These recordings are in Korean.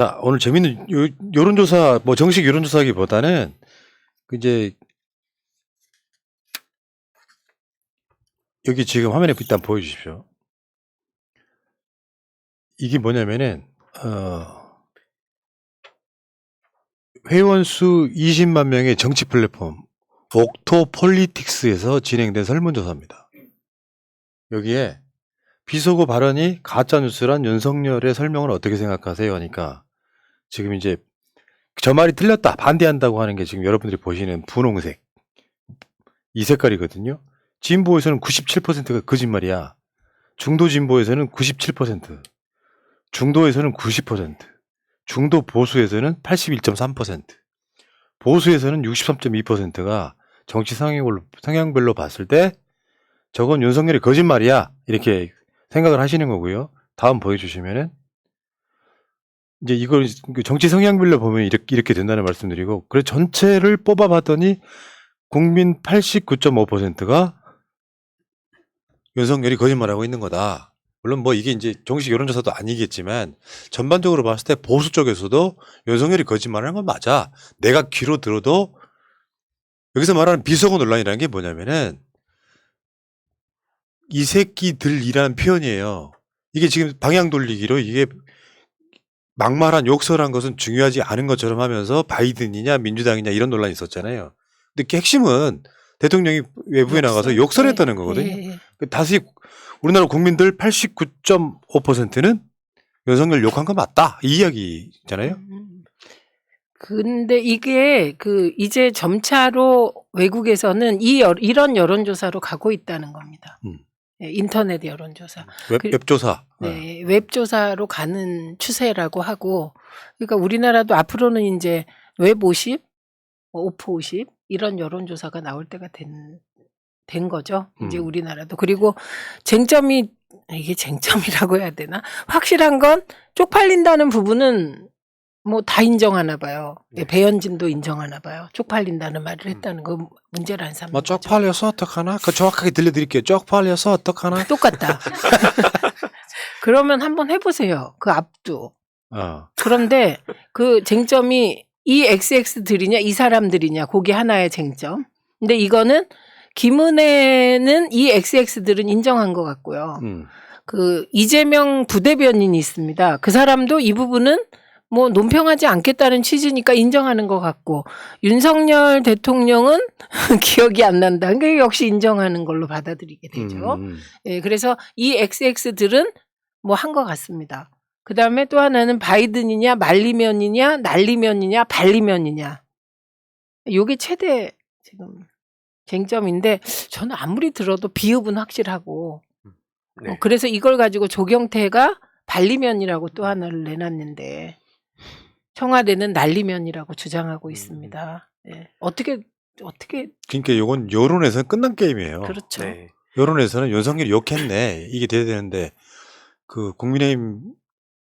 자, 오늘 재밌는 여론조사, 뭐 정식 여론조사기보다는 이제 여기 지금 화면에 일단 보여주십시오. 이게 뭐냐면은 회원 수 20만 명의 정치 플랫폼 옥토폴리틱스에서 진행된 설문조사입니다. 여기에 비속어 발언이 가짜뉴스란 윤석열의 설명을 어떻게 생각하세요? 하니까 지금 이제 저 말이 틀렸다, 반대한다고 하는 게 지금 여러분들이 보시는 분홍색 이 색깔이거든요. 진보에서는 97%가 거짓말이야. 중도 진보에서는 97%, 중도에서는 90%, 중도 보수에서는 81.3%, 보수에서는 63.2%가 정치 성향별로 봤을 때 저건 윤석열이 거짓말이야 이렇게 생각을 하시는 거고요. 다음 보여주시면은 이제 이걸 정치 성향별로 보면 이렇게 된다는 말씀드리고, 그래서 전체를 뽑아봤더니 국민 89.5%가 윤석열이 거짓말하고 있는 거다. 물론 뭐 이게 이제 정식 여론조사도 아니겠지만 전반적으로 봤을 때 보수 쪽에서도 윤석열이 거짓말하는 건 맞아. 내가 귀로 들어도. 여기서 말하는 비속어 논란이라는 게 뭐냐면은 이 새끼들이라는 표현이에요. 이게 지금 방향 돌리기로 이게 막말한 욕설한 것은 중요하지 않은 것처럼 하면서 바이든이냐 민주당이냐 이런 논란이 있었잖아요. 근데 그 핵심은 대통령이 외부에 나가서 욕설했다는 거거든요. 다시 우리나라 국민들 89.5%는 윤석열 욕한 거 맞다 이 이야기잖아요. 근데 이게 이제 점차로 외국에서는 이런 여론조사로 가고 있다는 겁니다. 인터넷 여론조사. 웹조사. 네, 웹조사로 가는 추세라고 하고, 그러니까 우리나라도 앞으로는 이제 웹 50, 오프 50 이런 여론조사가 나올 때가 된 거죠. 이제 우리나라도. 그리고 쟁점이, 이게 쟁점이라고 해야 되나? 확실한 건 쪽팔린다는 부분은 뭐 다 인정하나 봐요. 네. 배현진도 인정하나 봐요. 쪽팔린다는 말을 했다는 거 문제를 안 삼는 뭐 거죠. 쪽팔려서 어떡하나? 그 정확하게 들려드릴게요. 쪽팔려서 어떡하나? 똑같다. 그러면 한번 해보세요. 그 앞도. 그런데 그 쟁점이 이 XX들이냐 이 사람들이냐 그게 하나의 쟁점. 근데 이거는 김은혜는 이 XX들은 인정한 것 같고요. 그 이재명 부대변인이 있습니다. 그 사람도 이 부분은 뭐 논평하지 않겠다는 취지니까 인정하는 것 같고, 윤석열 대통령은 기억이 안 난다. 그러니까 역시 인정하는 걸로 받아들이게 되죠. 예, 그래서 이 XX들은 뭐 한 것 같습니다. 그 다음에 또 하나는 바이든이냐 말리면이냐 날리면이냐 발리면이냐. 요게 최대 지금 쟁점인데 저는 아무리 들어도 비읍은 확실하고 네. 그래서 이걸 가지고 조경태가 발리면이라고 또 하나를 내놨는데 청와대는 날리면이라고 주장하고 있습니다. 네. 어떻게 그러니까 이건 여론에서는 끝난 게임이에요. 그렇죠. 네. 여론에서는 윤석열이 욕했네 이게 돼야 되는데 그 국민의힘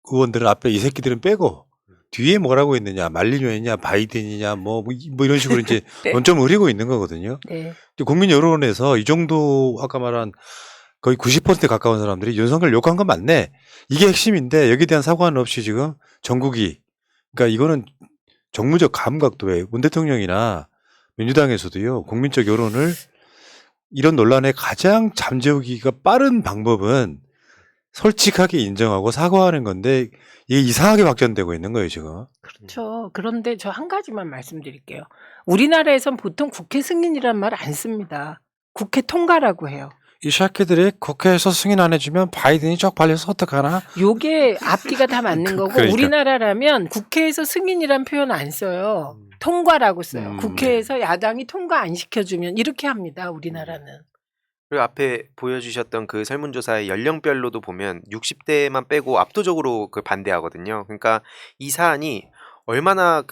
의원들은 앞에 이 새끼들은 빼고 뒤에 뭐라고 있느냐, 말리면이냐 바이든이냐 뭐 이런 식으로 이제 네. 논점을 흐리고 있는 거거든요. 네. 국민 여론에서 이 정도 아까 말한 거의 90%에 가까운 사람들이 윤석열 욕한 건 맞네. 이게 핵심인데 여기에 대한 사과는 없이 지금 전국이, 그러니까 이거는 정무적 감각도 왜 문 대통령이나 민주당에서도요 국민적 여론을 이런 논란에 가장 잠재우기가 빠른 방법은 솔직하게 인정하고 사과하는 건데 이게 이상하게 확전되고 있는 거예요 지금. 그렇죠. 그런데 저 한 가지만 말씀드릴게요. 우리나라에선 보통 국회 승인이란 말 안 씁니다. 국회 통과라고 해요. 이 새끼들이 국회에서 승인 안 해주면 바이든이 쪽팔려서 어떡하나? 요게 앞뒤가 다 맞는 거고 그러니까. 우리나라라면 국회에서 승인이란 표현 안 써요. 통과라고 써요. 국회에서 야당이 통과 안 시켜주면 이렇게 합니다. 우리나라는. 그리고 앞에 보여주셨던 그 설문조사의 연령별로도 보면 60대만 빼고 압도적으로 그 반대하거든요. 그러니까 이 사안이 얼마나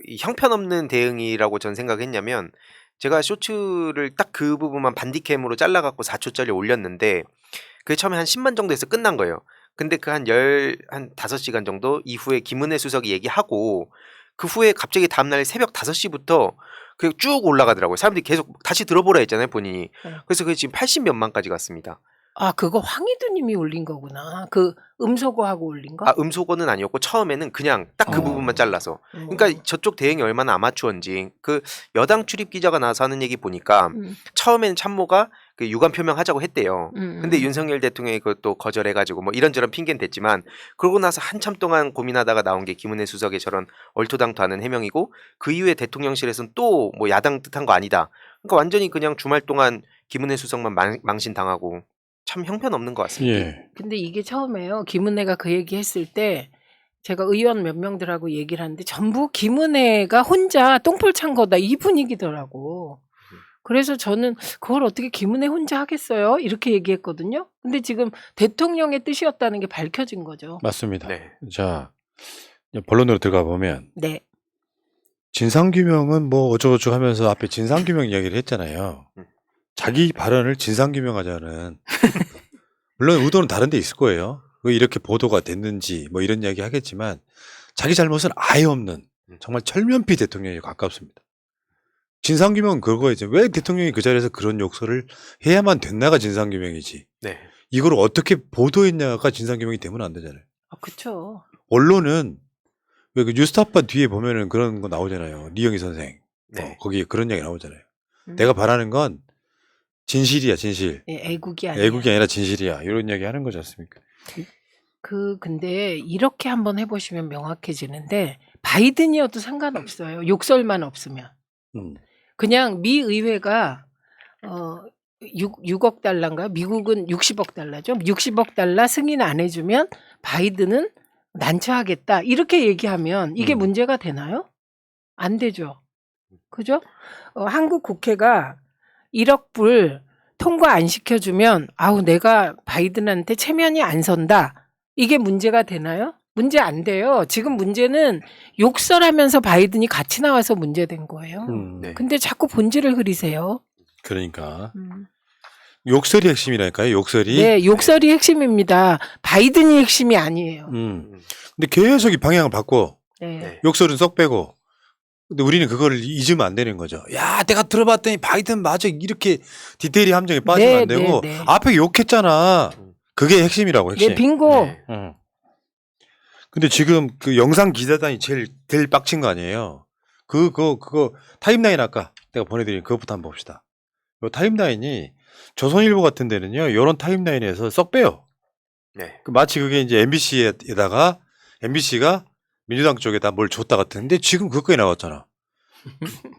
이 형편없는 대응이라고 전 생각했냐면, 제가 쇼츠를 딱 그 부분만 반디캠으로 잘라갖고 4초짜리 올렸는데 그게 처음에 한 10만 정도에서 끝난 거예요. 근데 그 한 5시간 정도 이후에 김은혜 수석이 얘기하고 그 후에 갑자기 다음날 새벽 5시부터 그게 쭉 올라가더라고요. 사람들이 계속 다시 들어보라 했잖아요, 본인이. 그래서 그게 지금 80몇만까지 갔습니다. 아, 그거 황희두님이 올린 거구나. 그 음소거하고 올린 거? 아, 음소거는 아니었고 처음에는 그냥 딱 그 어. 부분만 잘라서. 그러니까 저쪽 대응이 얼마나 아마추어인지 그 여당 출입 기자가 나와서 하는 얘기 보니까 음, 처음에는 참모가 그 유감 표명하자고 했대요. 근데 음. 윤석열 대통령이 그것도 거절해가지고 뭐 이런저런 핑계는 됐지만 그러고 나서 한참 동안 고민하다가 나온 게 김은혜 수석의 저런 얼토당토하는 해명이고 그 이후에 대통령실에서는 또 뭐 야당 뜻한 거 아니다. 그러니까 완전히 그냥 주말 동안 김은혜 수석만 망신당하고 참 형편없는 것 같습니다. 예. 근데 이게 처음에요. 김은혜가 그 얘기 했을 때 제가 의원 몇 명들하고 얘기를 하는데 전부 김은혜가 혼자 똥볼 찬 거다 이 분위기더라고. 그래서 저는 그걸 어떻게 김은혜 혼자 하겠어요? 이렇게 얘기했거든요. 근데 지금 대통령의 뜻이었다는 게 밝혀진 거죠. 맞습니다. 네. 자, 본론으로 들어가 보면 네. 진상규명은 뭐 어쩌고저쩌고 하면서 앞에 진상규명 이야기를 했잖아요. 음. 자기 발언을 진상규명하자는 물론 의도는 다른 데 있을 거예요. 왜 이렇게 보도가 됐는지 뭐 이런 이야기 하겠지만 자기 잘못은 아예 없는 정말 철면피 대통령에 가깝습니다. 진상규명은 그거이지. 왜 대통령이 그 자리에서 그런 욕설을 해야만 됐나가 진상규명이지. 네. 이걸 어떻게 보도했냐가 진상규명이 되면 안 되잖아요. 아, 그쵸. 언론은 왜 그 뉴스타파 뒤에 보면은 그런 거 나오잖아요. 리영희 선생. 네. 거기에 그런 얘기 나오잖아요. 음. 내가 바라는 건 진실이야, 진실. 예, 애국이 아니에요. 애국이 아니라 진실이야. 이런 이야기 하는 거지 않습니까? 근데 이렇게 한번 해보시면 명확해지는데 바이든이어도 상관없어요. 욕설만 없으면. 음. 그냥 미 의회가 6억 달러인가? 미국은 60억 달러죠. 60억 달러 승인 안 해주면 바이든은 난처하겠다. 이렇게 얘기하면 이게 문제가 되나요? 안 되죠. 그죠? 한국 국회가 1억 불 통과 안 시켜주면 아우 내가 바이든한테 체면이 안 선다. 이게 문제가 되나요? 문제 안 돼요. 지금 문제는 욕설하면서 바이든이 같이 나와서 문제된 거예요. 네. 근데 자꾸 본질을 흐리세요. 그러니까 욕설이 핵심이라니까요. 욕설이. 네, 욕설이 핵심입니다. 바이든이 핵심이 아니에요. 근데 계속 이 방향을 바꿔. 네. 네. 욕설은 썩 빼고. 근데 우리는 그거를 잊으면 안 되는 거죠. 야, 내가 들어봤더니 바이든 맞아. 이렇게 디테일이 함정에 빠지면 네, 안 되고 네, 네. 앞에 욕했잖아. 그게 핵심이라고, 핵심. 네, 빙고. 네. 응. 근데 지금 그 영상 기자단이 제일 빡친 거 아니에요. 그거 타임라인 아까 내가 보내드린 그것부터 한번 봅시다. 요 타임라인이 조선일보 같은 데는요, 요런 타임라인에서 썩 빼요. 네. 마치 그게 이제 MBC에다가 MBC가 민주당 쪽에다 뭘 줬다 같은데 지금 그거까지 나왔잖아.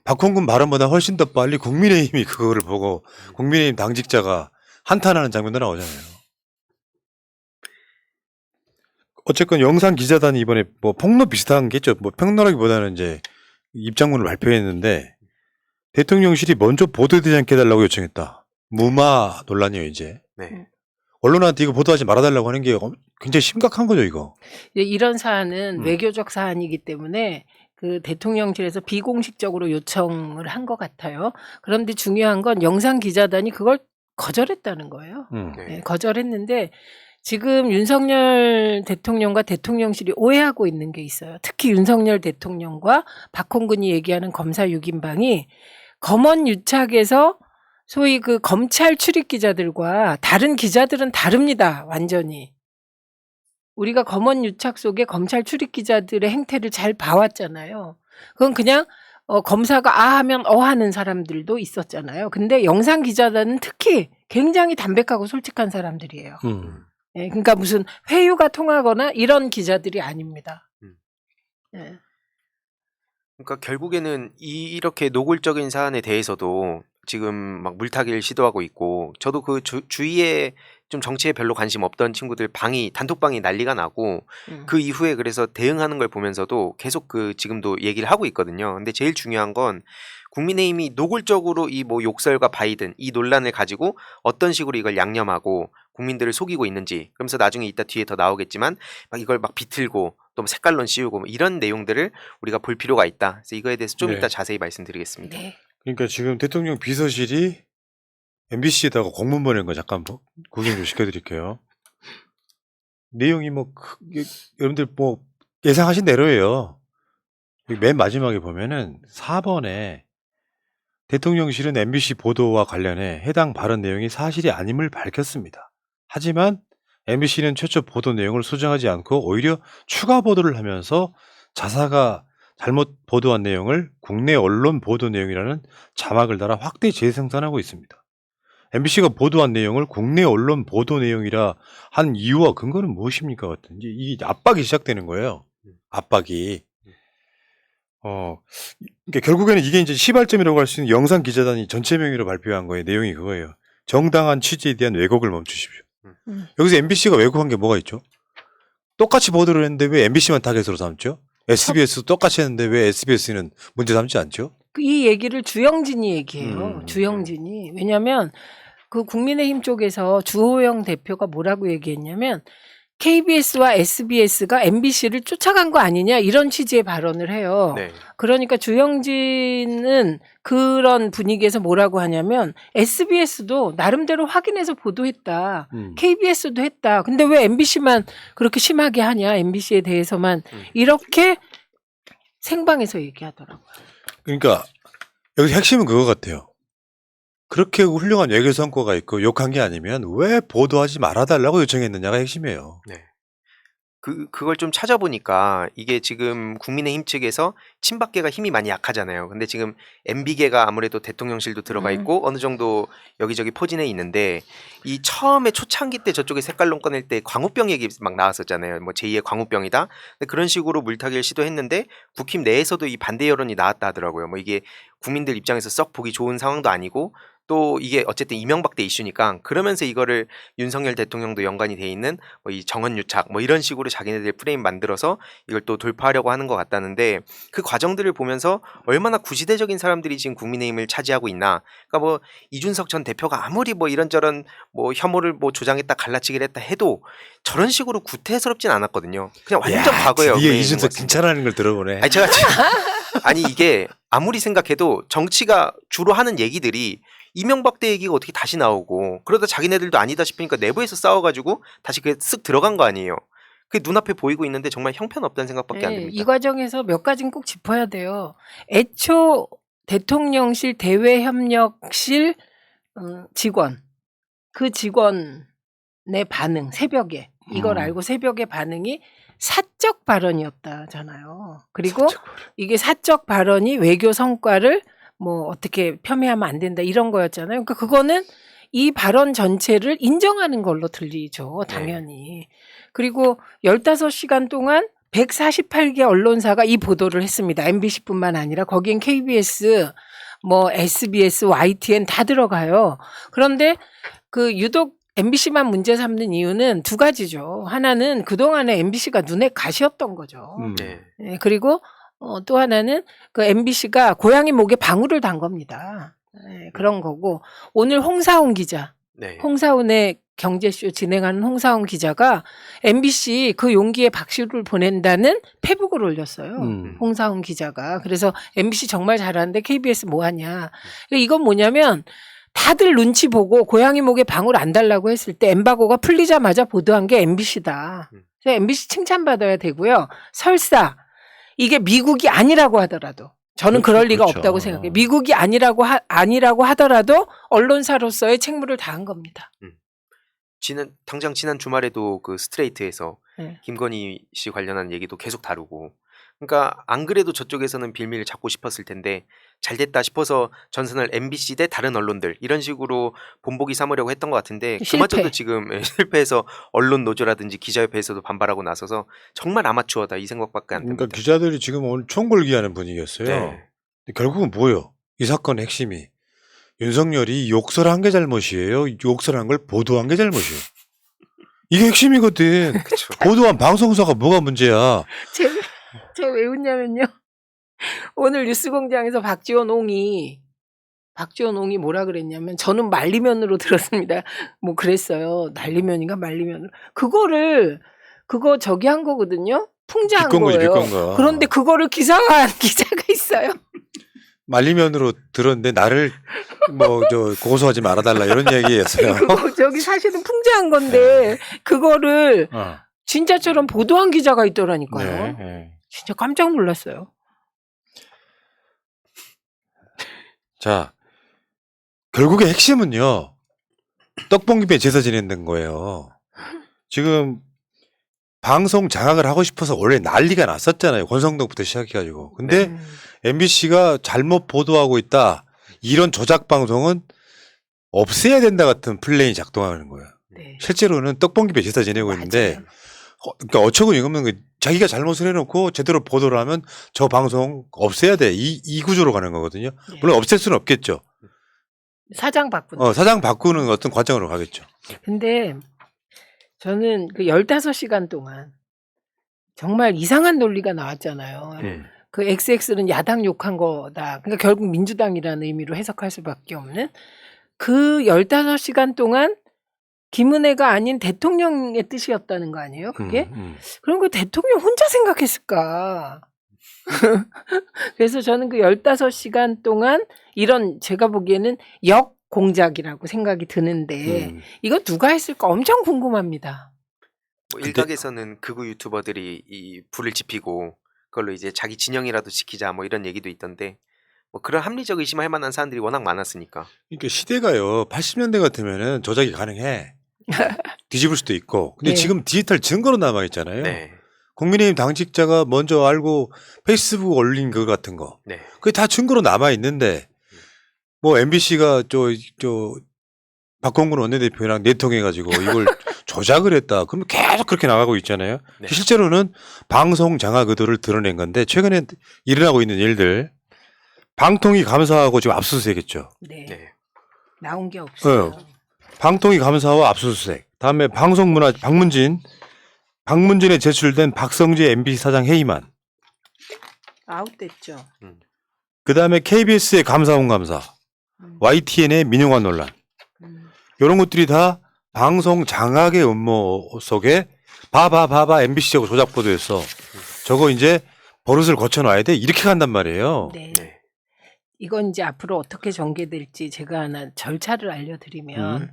박홍근 발언보다 훨씬 더 빨리 국민의힘이 그거를 보고 국민의힘 당직자가 한탄하는 장면도 나오잖아요. 어쨌건 영상 기자단이 이번에 뭐 폭로 비슷한 게 있죠. 뭐 폭로라기보다는 이제 입장문을 발표했는데 대통령실이 먼저 보도되지 않게 해달라고 요청했다. 무마 논란이에요, 이제. 네. 언론한테 이거 보도하지 말아달라고 하는 게 굉장히 심각한 거죠, 이거. 이런 사안은 외교적 사안이기 때문에 그 대통령실에서 비공식적으로 요청을 한 것 같아요. 그런데 중요한 건 영상 기자단이 그걸 거절했다는 거예요. 네. 네, 거절했는데 지금 윤석열 대통령과 대통령실이 오해하고 있는 게 있어요. 특히 윤석열 대통령과 박홍근이 얘기하는 검사 6인방이 검언 유착에서 소위 그 검찰 출입 기자들과 다른 기자들은 다릅니다. 완전히. 우리가 검언 유착 속에 검찰 출입 기자들의 행태를 잘 봐왔잖아요. 그건 그냥 검사가 아 하면 하는 사람들도 있었잖아요. 근데 영상 기자단은 특히 굉장히 담백하고 솔직한 사람들이에요. 예, 그러니까 무슨 회유가 통하거나 이런 기자들이 아닙니다. 예. 그러니까 결국에는 이렇게 노골적인 사안에 대해서도 지금 막 물타기를 시도하고 있고 저도 그 주위에 좀 정치에 별로 관심 없던 친구들 단톡방이 난리가 나고 그 이후에 그래서 대응하는 걸 보면서도 계속 그 지금도 얘기를 하고 있거든요. 근데 제일 중요한 건 국민의힘이 노골적으로 이 뭐 욕설과 바이든 이 논란을 가지고 어떤 식으로 이걸 양념하고 국민들을 속이고 있는지 그러면서 나중에 이따 뒤에 더 나오겠지만 막 이걸 막 비틀고 또 색깔론 씌우고 뭐 이런 내용들을 우리가 볼 필요가 있다. 그래서 이거에 대해서 좀 네. 이따 자세히 말씀드리겠습니다. 네. 그러니까 지금 대통령 비서실이 MBC에다가 공문 보낸 거 잠깐 구경 좀 시켜드릴게요. 내용이 뭐 여러분들 뭐 예상하신 대로예요. 맨 마지막에 보면은 4번에 대통령실은 MBC 보도와 관련해 해당 발언 내용이 사실이 아님을 밝혔습니다. 하지만 MBC는 최초 보도 내용을 수정하지 않고 오히려 추가 보도를 하면서 자사가 잘못 보도한 내용을 국내 언론 보도 내용이라는 자막을 달아 확대 재생산하고 있습니다. MBC가 보도한 내용을 국내 언론 보도 내용이라 한 이유와 근거는 무엇입니까? 같은지 이 압박이 시작되는 거예요. 압박이. 그러니까 결국에는 이게 이제 시발점이라고 할 수 있는 영상 기자단이 전체 명의로 발표한 거예요. 내용이 그거예요. 정당한 취재에 대한 왜곡을 멈추십시오. 여기서 MBC가 왜곡한 게 뭐가 있죠? 똑같이 보도를 했는데 왜 MBC만 타겟으로 삼죠? SBS도 똑같이 했는데 왜 SBS는 문제 삼지 않죠? 이 얘기를 주영진이 얘기해요. 음. 주영진이. 왜냐하면 그 국민의힘 쪽에서 주호영 대표가 뭐라고 얘기했냐면 KBS와 SBS가 MBC를 쫓아간 거 아니냐 이런 취지의 발언을 해요. 네. 그러니까 주영진은 그런 분위기에서 뭐라고 하냐면 SBS도 나름대로 확인해서 보도했다. KBS도 했다. 근데 왜 MBC만 그렇게 심하게 하냐. MBC에 대해서만 이렇게 생방에서 얘기하더라고요. 그러니까 여기서 핵심은 그거 같아요. 그렇게 훌륭한 외교 성과가 있고 욕한 게 아니면 왜 보도하지 말아달라고 요청했느냐가 핵심이에요. 네. 그걸 좀 찾아보니까 이게 지금 국민의힘 측에서 친박계가 힘이 많이 약하잖아요. 근데 지금 MB계가 아무래도 대통령실도 들어가 있고 어느 정도 여기저기 포진해 있는데 이 처음에 초창기 때 저쪽에 색깔론 꺼낼 때 광우병 얘기 막 나왔었잖아요. 뭐 제2의 광우병이다. 근데 그런 식으로 물타기를 시도했는데 국힘 내에서도 이 반대 여론이 나왔다 하더라고요. 뭐 이게 국민들 입장에서 썩 보기 좋은 상황도 아니고 또 이게 어쨌든 이명박 때 이슈니까 그러면서 이거를 윤석열 대통령도 연관이 돼 있는 뭐 이 정원유착 뭐 이런 식으로 자기네들 프레임 만들어서 이걸 또 돌파하려고 하는 것 같다는데 그 과정들을 보면서 얼마나 구시대적인 사람들이 지금 국민의힘을 차지하고 있나. 그러니까 뭐 이준석 전 대표가 아무리 뭐 이런저런 뭐 혐오를 뭐 조장했다 갈라치기를 했다 해도 저런 식으로 구태스럽진 않았거든요. 그냥 완전 과거예요. 이게 이준석 괜찮아하는 걸 들어보네. 아니 아니 이게 아무리 생각해도 정치가 주로 하는 얘기들이 이명박 때 얘기가 어떻게 다시 나오고 그러다 자기네들도 아니다 싶으니까 내부에서 싸워가지고 다시 그게 쓱 들어간 거 아니에요. 그게 눈앞에 보이고 있는데 정말 형편없다는 생각밖에 안 듭니다. 이 과정에서 몇 가지는 꼭 짚어야 돼요. 애초 대통령실 대외협력실 직원 그 직원의 반응 새벽에 이걸 알고 새벽에 반응이 사적 발언이었다잖아요. 그리고 이게 사적 발언이 외교 성과를 뭐 어떻게 폄훼하면 안 된다 이런 거였잖아요. 그러니까 그거는 이 발언 전체를 인정하는 걸로 들리죠. 당연히. 그리고 15시간 동안 148개 언론사가 이 보도를 했습니다. MBC뿐만 아니라 거기엔 KBS, 뭐 SBS, YTN 다 들어가요. 그런데 그 유독 MBC만 문제 삼는 이유는 두 가지죠. 하나는 그동안에 MBC가 눈에 가시였던 거죠. 네, 그리고 또 하나는 그 MBC가 고양이 목에 방울을 단 겁니다. 네, 그런 거고 오늘 홍사훈 기자, 홍사훈의 경제쇼 진행하는 홍사훈 기자가 MBC 그 용기에 박수를 보낸다는 페북을 올렸어요. 홍사훈 기자가. 그래서 MBC 정말 잘하는데 KBS 뭐하냐. 이건 뭐냐면 다들 눈치 보고 고양이 목에 방울 안 달라고 했을 때 엠바고가 풀리자마자 보도한 게 MBC다. 그래서 MBC 칭찬받아야 되고요. 설사 이게 미국이 아니라고 하더라도 저는 그럴 리가 없다고 생각해요. 미국이 아니라고 하더라도 언론사로서의 책무를 다한 겁니다. 당장 지난 주말에도 그 스트레이트에서 김건희 씨 관련한 얘기도 계속 다루고 그러니까 안 그래도 저쪽에서는 빌미를 잡고 싶었을 텐데 잘 됐다 싶어서 전선을 MBC 대 다른 언론들 이런 식으로 본보기 삼으려고 했던 것 같은데 그마저도 지금 실패해서 언론 노조라든지 기자협회에서도 반발하고 나서서 정말 아마추어다 이 생각밖에 안 듭니다. 그러니까 기자들이 지금 오늘 총궐기하는 분위기였어요. 근데 결국은 뭐예요? 이 사건의 핵심이 윤석열이 욕설한 게 잘못이에요. 욕설한 걸 보도한 게 잘못이에요. 이게 핵심이거든. 보도한 방송사가 뭐가 문제야. 제가 왜 웃냐면요. 오늘 뉴스공장에서 박지원 옹이 뭐라 그랬냐면 저는 말리면으로 들었습니다. 뭐 그랬어요. 날리면인가 말리면으로. 그거 저기 한 거거든요. 풍자한 거예요. 비건가. 그런데 그거를 기사화한 기자가 있어요. 말리면으로 들었는데 나를 고소하지 말아달라 이런 얘기였어요. 저기 사실은 풍자한 건데 그거를 진짜처럼 보도한 기자가 있더라니까요. 진짜 깜짝 놀랐어요. 자, 결국에 핵심은요. 떡볶이에 제사 지낸다는 거예요. 지금 방송 장악을 하고 싶어서 원래 난리가 났었잖아요. 권성동부터 시작해가지고. 근데 음. MBC가 잘못 보도하고 있다. 이런 조작 방송은 없애야 된다 같은 플랜이 작동하는 거예요. 네. 실제로는 떡볶이에 제사 지내고 있는데 맞아요. 그러니까 어처구니 없는 거 자기가 잘못을 해놓고 제대로 보도를 하면 저 방송 없애야 돼. 이 구조로 가는 거거든요. 네. 물론 없앨 수는 없겠죠. 사장 바꾼다. 사장 바꾸는 어떤 과정으로 가겠죠. 근데 저는 그 15시간 동안 정말 이상한 논리가 나왔잖아요. 그 XX는 야당 욕한 거다. 그러니까 결국 민주당이라는 의미로 해석할 수밖에 없는 그 15시간 동안 김은혜가 아닌 대통령의 뜻이었다는 거 아니에요? 그게? 그럼 그 대통령 혼자 생각했을까? 그래서 저는 그 15시간 동안 이런 제가 보기에는 역공작이라고 생각이 드는데 이거 누가 했을까 엄청 궁금합니다. 뭐 일각에서는 극우 유튜버들이 이 불을 지피고 그걸로 이제 자기 진영이라도 지키자 뭐 이런 얘기도 있던데 뭐 그런 합리적 의심할 만한 사람들이 워낙 많았으니까. 그러니까 시대가요. 80년대 같으면은 조작이 가능해. 뒤집을 수도 있고. 근데 네. 지금 디지털 증거로 남아 있잖아요. 네. 국민의힘 당직자가 먼저 알고 페이스북 올린 거 같은 거. 네. 그게 다 증거로 남아 있는데 뭐 MBC가 박홍근 원내대표랑 내통해가지고 이걸 조작을 했다. 그러면 계속 그렇게 나가고 있잖아요. 네. 실제로는 방송 장악 의도를 드러낸 건데 최근에 일어나고 있는 일들 방통위 감사하고 지금 압수수색했죠. 네. 네. 나온 게 없어요. 방통위 감사와 압수수색. 다음에 방송문화 박문진에 제출된 박성재 MBC 사장 회의만. 아웃됐죠. 그 다음에 KBS의 감사원 감사, YTN의 민영환 논란. 이런 것들이 다 방송 장악의 음모 속에 봐봐 MBC하고 조작 보도했어. 저거 이제 버릇을 고쳐놔야 돼. 이렇게 간단 말이에요. 네. 네. 이건 이제 앞으로 어떻게 전개될지 제가 하나 절차를 알려드리면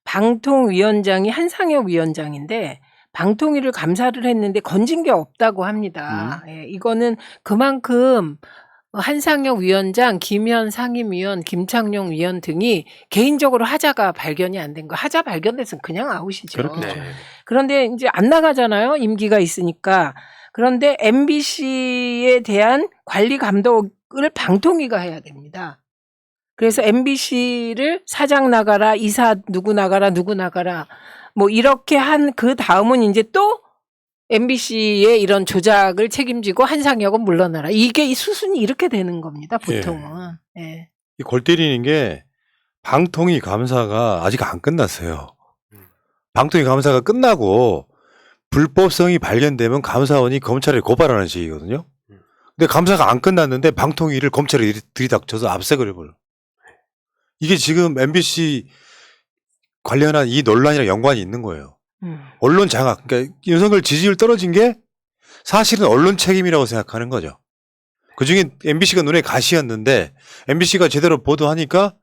방통위원장이 한상혁 위원장인데 방통위를 감사를 했는데 건진 게 없다고 합니다. 예, 이거는 그만큼 한상혁 위원장, 김현 상임위원, 김창룡 위원 등이 개인적으로 하자가 발견이 안 된 거. 하자 발견됐으면 그냥 아웃이죠. 그렇겠죠. 네. 그런데 이제 안 나가잖아요. 임기가 있으니까. 그런데 MBC에 대한 관리 감독을 방통위가 해야 됩니다. 그래서 MBC를 사장 나가라, 이사 누구 나가라, 누구 나가라. 뭐 이렇게 한 그 다음은 이제 또 MBC의 이런 조작을 책임지고 한상혁은 물러나라. 이게 이 수순이 이렇게 되는 겁니다. 보통은. 예. 이 골 때리는 게 방통위 감사가 아직 안 끝났어요. 방통위 감사가 끝나고 불법성이 발견되면 감사원이 검찰에 고발하는 식이거든요. 근데 감사가 안 끝났는데 방통위를 검찰에 들이닥쳐서 압색을 해버려. 이게 지금 MBC 관련한 이 논란이랑 연관이 있는 거예요. 언론 장악. 그러니까 윤석열 지지율 떨어진 게 사실은 언론 책임이라고 생각하는 거죠. 그중에 MBC가 눈에 가시였는데 MBC가 제대로 보도하니까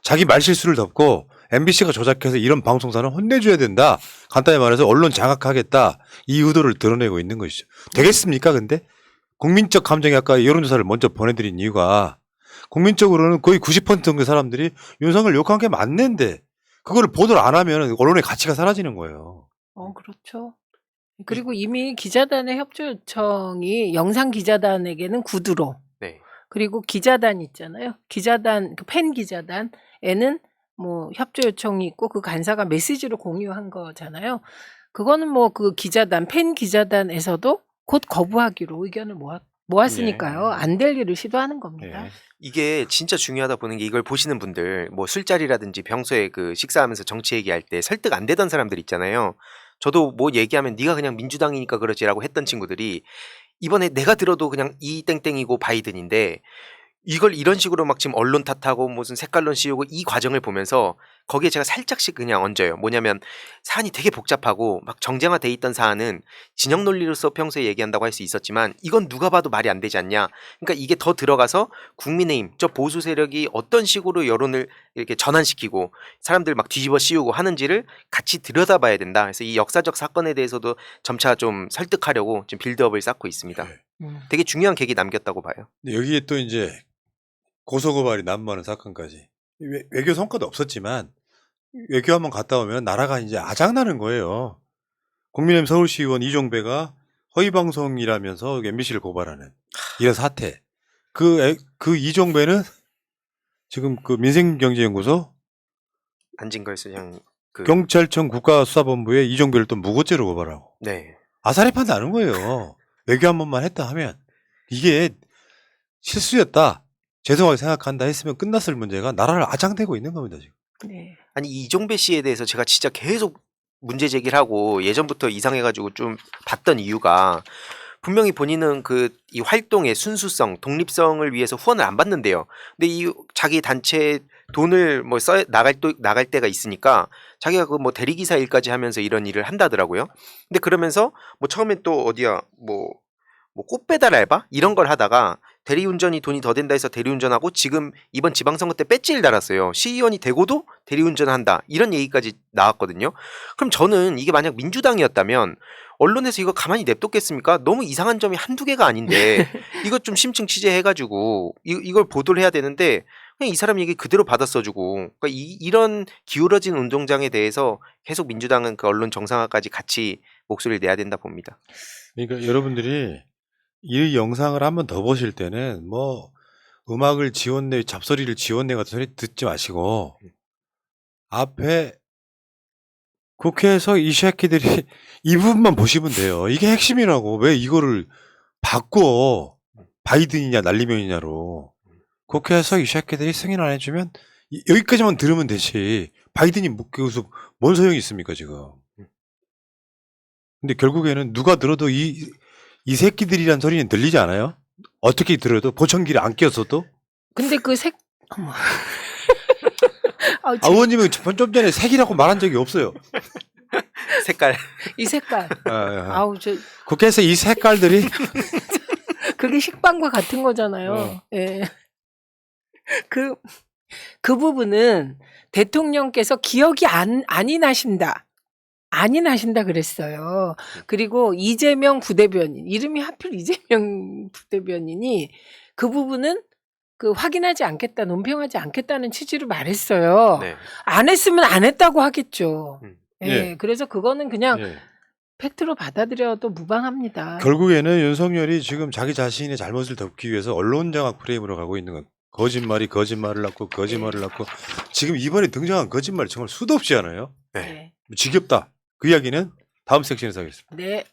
자기 말실수를 덮고 MBC가 조작해서 이런 방송사는 혼내줘야 된다. 간단히 말해서 언론 장악하겠다. 이 의도를 드러내고 있는 것이죠. 되겠습니까 근데? 국민적 감정이 아까 여론조사를 먼저 보내드린 이유가 국민적으로는 거의 90% 정도 사람들이 윤석열 욕한 게 맞는데 그걸 보도를 안 하면 언론의 가치가 사라지는 거예요. 그렇죠. 그리고 이미 기자단의 협조 요청이 영상 기자단에게는 구두로. 네. 그리고 기자단 있잖아요. 기자단, 그 팬 기자단에는 뭐 협조 요청이 있고 그 간사가 메시지로 공유한 거잖아요. 그거는 뭐 그 기자단, 팬 기자단에서도 곧 거부하기로 의견을 모았으니까요. 안 될 일을 시도하는 겁니다. 이게 진짜 중요하다 보는 게 이걸 보시는 분들 뭐 술자리라든지 평소에 그 식사하면서 정치 얘기할 때 설득 안 되던 사람들 있잖아요. 저도 뭐 얘기하면 네가 그냥 민주당이니까 그러지라고 했던 친구들이 이번에 내가 들어도 그냥 이 땡땡이고 바이든인데 이걸 이런 식으로 막 지금 언론 탓하고 무슨 색깔론 씌우고 이 과정을 보면서 거기에 제가 살짝씩 그냥 얹어요. 뭐냐면 사안이 되게 복잡하고 막 정쟁화돼 있던 사안은 진영 논리로서 평소에 얘기한다고 할 수 있었지만 이건 누가 봐도 말이 안 되지 않냐. 그러니까 이게 더 들어가서 국민의힘 저 보수 세력이 어떤 식으로 여론을 이렇게 전환시키고 사람들 막 뒤집어 씌우고 하는지를 같이 들여다봐야 된다. 그래서 이 역사적 사건에 대해서도 점차 좀 설득하려고 지금 빌드업을 쌓고 있습니다. 되게 중요한 계기 남겼다고 봐요. 여기에 또 이제 고소고발이 난무하는 사건까지 외교 성과도 없었지만 외교 한번 갔다 오면 나라가 이제 아작나는 거예요. 국민의힘 서울시의원 이종배가 허위방송이라면서 MBC를 고발하는 이런 사태. 그 이종배는 지금 그 민생경제연구소 안진걸 수장 경찰청 국가수사본부에 이종배를 또 무고죄로 고발하고 네. 아사리판 나는 거예요. 외교 한 번만 했다 하면 이게 실수였다. 죄송하게 생각한다 했으면 끝났을 문제가 나라를 아장대고 있는 겁니다 지금. 네. 아니 이종배 씨에 대해서 제가 진짜 계속 문제 제기를 하고 예전부터 이상해가지고 좀 봤던 이유가 분명히 본인은 이 활동의 순수성, 독립성을 위해서 후원을 안 받는데요. 근데 이 자기 단체 돈을 뭐 나갈 때가 있으니까 자기가 그 뭐 대리기사 일까지 하면서 이런 일을 한다더라고요. 근데 그러면서 뭐 처음엔 또 어디야 뭐 꽃배달 알바 이런 걸 하다가 대리운전이 돈이 더 된다 해서 대리운전하고 지금 이번 지방선거 때 배지를 달았어요. 시의원이 되고도 대리운전한다 이런 얘기까지 나왔거든요. 그럼 저는 이게 만약 민주당이었다면 언론에서 이거 가만히 냅뒀겠습니까? 너무 이상한 점이 한두 개가 아닌데 이것 좀 심층 취재해가지고 이걸 보도를 해야 되는데 그냥 이 사람 얘기 그대로 받아 써주고 그러니까 이런 기울어진 운동장에 대해서 계속 민주당은 그 언론 정상화까지 같이 목소리를 내야 된다 봅니다. 그러니까 여러분들이 이 영상을 한번 더 보실 때는 뭐 음악을 지원내 잡소리를 지원내 같은 소리 듣지 마시고 앞에 국회에서 이 새끼들이 이 부분만 보시면 돼요. 이게 핵심이라고. 왜 이거를 바꾸어 바이든이냐 날리면이냐로. 국회에서 이 새끼들이 승인 안 해주면 여기까지만 들으면 되지. 바이든이 여기서 뭔 소용이 있습니까 지금. 근데 결국에는 누가 들어도 이 새끼들이란 소리는 들리지 않아요? 어떻게 들어도 보청기를 안 꼈어도? 근데 어머. 의원님은 좀 전에 색이라고 말한 적이 없어요. 색깔. 이 색깔. 아우 저 국회에서 이 색깔들이 그게 식빵과 같은 거잖아요. 예. 그 부분은 대통령께서 기억이 안이 나신다. 안이 나신다 그랬어요. 그리고 이재명 부대변인, 이름이 하필 이재명 부대변인이 그 부분은 확인하지 않겠다, 논평하지 않겠다는 취지로 말했어요. 네. 안 했으면 안 했다고 하겠죠. 예, 예. 그래서 그거는 그냥 예. 팩트로 받아들여도 무방합니다. 결국에는 윤석열이 지금 자기 자신의 잘못을 덮기 위해서 언론장악 프레임으로 가고 있는 건 거짓말이 거짓말을 낳고 거짓말을 낳고 지금 이번에 등장한 거짓말이 정말 수도 없지 않아요? 네. 지겹다. 그 이야기는 다음 섹션에서 하겠습니다. 네.